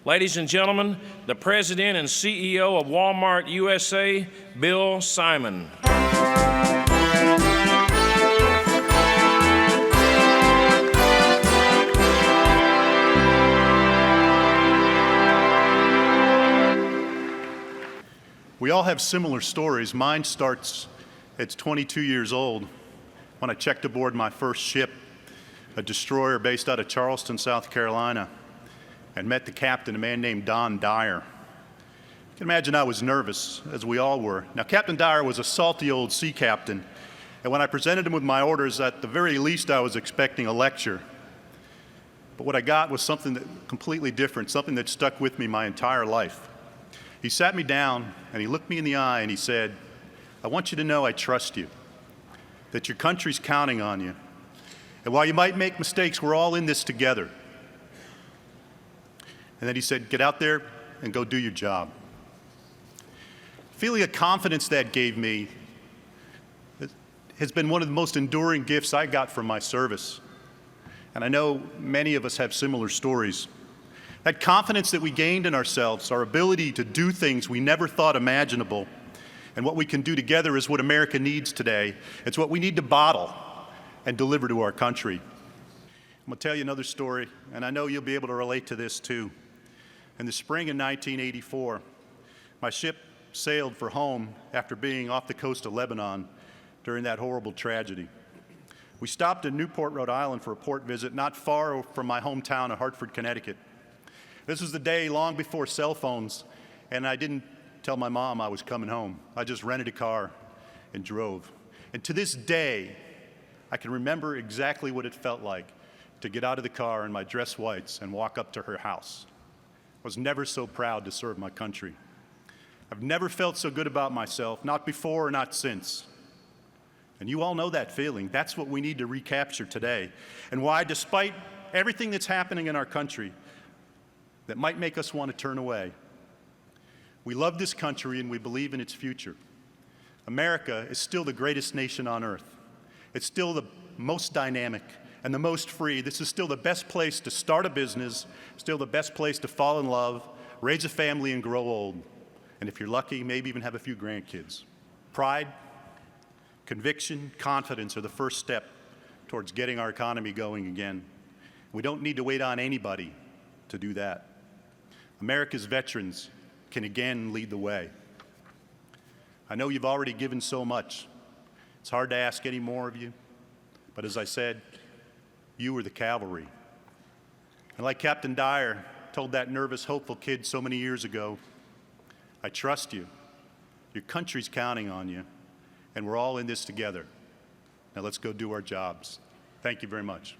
Ladies and gentlemen, the President and CEO of Walmart USA, Bill Simon. We all have similar stories. Mine starts at 22 years old when I checked aboard my first ship, a destroyer based out of Charleston, South Carolina, and met the captain, a man named Don Dyer. You can imagine I was nervous, as we all were. Now, Captain Dyer was a salty old sea captain, and when I presented him with my orders, at the very least I was expecting a lecture. But what I got was something completely different, something that stuck with me my entire life. He sat me down and he looked me in the eye and he said, "I want you to know I trust you, that your country's counting on you. And while you might make mistakes, we're all in this together." And then he said, "Get out there and go do your job." Feeling of confidence that gave me has been one of the most enduring gifts I got from my service. And I know many of us have similar stories. That confidence that we gained in ourselves, our ability to do things we never thought imaginable, and what we can do together is what America needs today. It's what we need to bottle and deliver to our country. I'm going to tell you another story, and I know you'll be able to relate to this too. In the spring of 1984, my ship sailed for home after being off the coast of Lebanon during that horrible tragedy. We stopped in Newport, Rhode Island for a port visit not far from my hometown of Hartford, Connecticut. This was the day long before cell phones, and I didn't tell my mom I was coming home. I just rented a car and drove. And to this day, I can remember exactly what it felt like to get out of the car in my dress whites and walk up to her house. I was never so proud to serve my country. I've never felt so good about myself, not before or not since. And you all know that feeling. That's what we need to recapture today. And why, despite everything that's happening in our country that might make us want to turn away, we love this country and we believe in its future. America is still the greatest nation on earth. It's still the most dynamic and the most free. This is still the best place to start a business, still the best place to fall in love, raise a family, and grow old. And if you're lucky, maybe even have a few grandkids. Pride, conviction, confidence are the first step towards getting our economy going again. We don't need to wait on anybody to do that. America's veterans can again lead the way. I know you've already given so much. It's hard to ask any more of you, but as I said, you were the cavalry. And like Captain Dyer told that nervous, hopeful kid so many years ago, I trust you. Your country's counting on you, and we're all in this together. Now let's go do our jobs. Thank you very much.